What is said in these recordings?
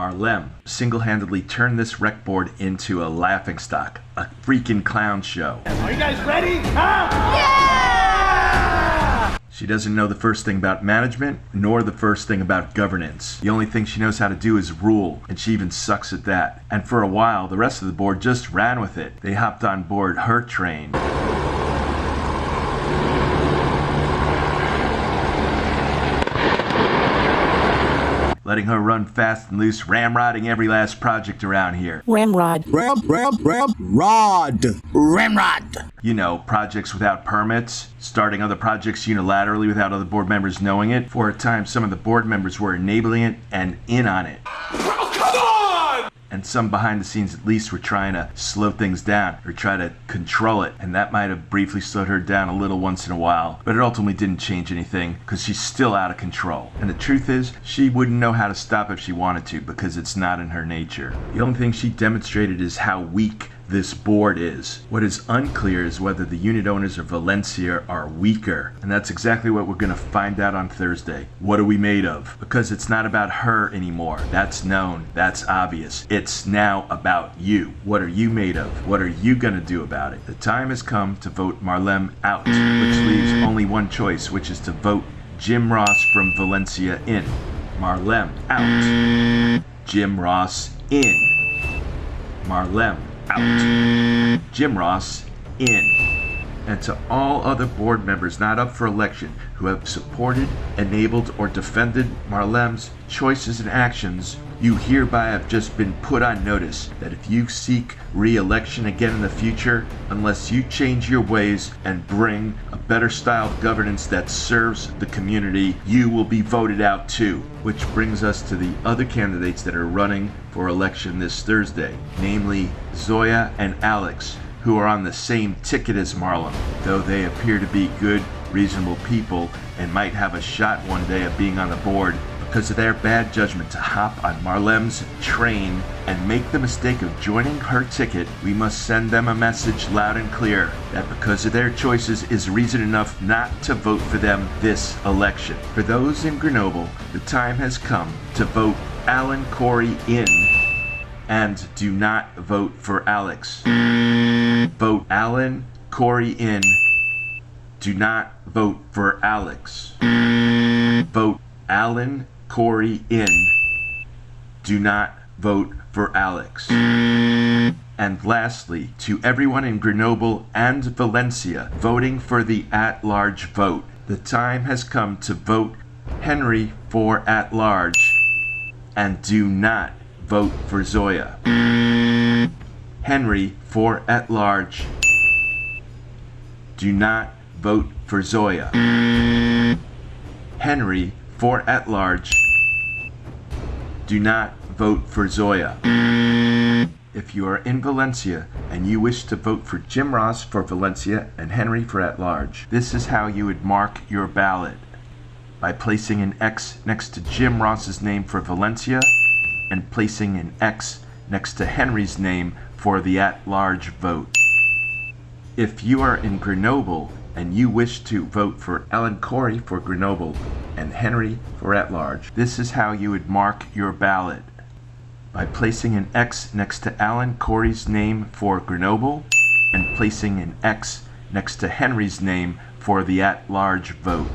Marlem single-handedly turned this rec board into a laughingstock, a freaking clown show. Are you guys ready? Huh? Yeah! She doesn't know the first thing about management, nor the first thing about governance. The only thing she knows how to do is rule, and she even sucks at that. And for a while, the rest of the board just ran with it. They hopped on board her train. Letting her run fast and loose, ramrodding every last project around here. Ramrod. Ramrod. You know, projects without permits, starting other projects unilaterally without other board members knowing it. For a time, some of the board members were enabling it and in on it. And some behind the scenes at least were trying to slow things down or try to control it. And that might have briefly slowed her down a little once in a while, but it ultimately didn't change anything because she's still out of control. And the truth is, she wouldn't know how to stop if she wanted to because it's not in her nature. The only thing she demonstrated is how weak this board is. What is unclear is whether the unit owners of Valencia are weaker. And that's exactly what we're going to find out on Thursday. What are we made of? Because it's not about her anymore. That's known. That's obvious. It's now about you. What are you made of? What are you going to do about it? The time has come to vote Marlem out, which leaves only one choice, which is to vote Jim Ross from Valencia in. Marlem out. Jim Ross in. Marlem out. Jim Ross in. And to all other board members not up for election who have supported, enabled, or defended Marlem's choices and actions, you hereby have just been put on notice that if you seek re-election again in the future, unless you change your ways and bring a better style of governance that serves the community, you will be voted out too. Which brings us to the other candidates that are running for election this Thursday, namely Zoya and Alex, who are on the same ticket as Marlem, though they appear to be good, reasonable people and might have a shot one day of being on the board. Because of their bad judgment to hop on Marlem's train and make the mistake of joining her ticket, we must send them a message loud and clear that because of their choices is reason enough not to vote for them this election. For those in Grenoble, the time has come to vote Alan Corey in and do not vote for Alex. Vote Alan Corey in. Do not vote for Alex. Vote Alan Corey in. Do not vote for Alex. And lastly, to everyone in Grenoble and Valencia voting for the at-large vote, the time has come to vote Henry for at-large and do not vote for Zoya. Henry for at-large. Do not vote for Zoya. Henry for at-large. Do not vote for Zoya. If you are in Valencia and you wish to vote for Jim Ross for Valencia and Henry for at-large, this is how you would mark your ballot. By placing an X next to Jim Ross's name for Valencia and placing an X next to Henry's name for the at-large vote. If you are in Grenoble and you wish to vote for Alan Corey for Grenoble and Henry for at-large, this is how you would mark your ballot. By placing an X next to Alan Corey's name for Grenoble and placing an X next to Henry's name for the at-large vote.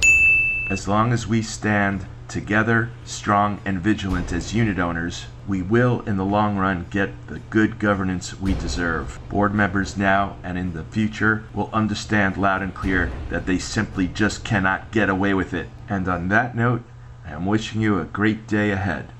As long as we stand together, strong and vigilant as unit owners, we will in the long run get the good governance we deserve. Board members now and in the future will understand loud and clear that they simply just cannot get away with it. And on that note, I am wishing you a great day ahead.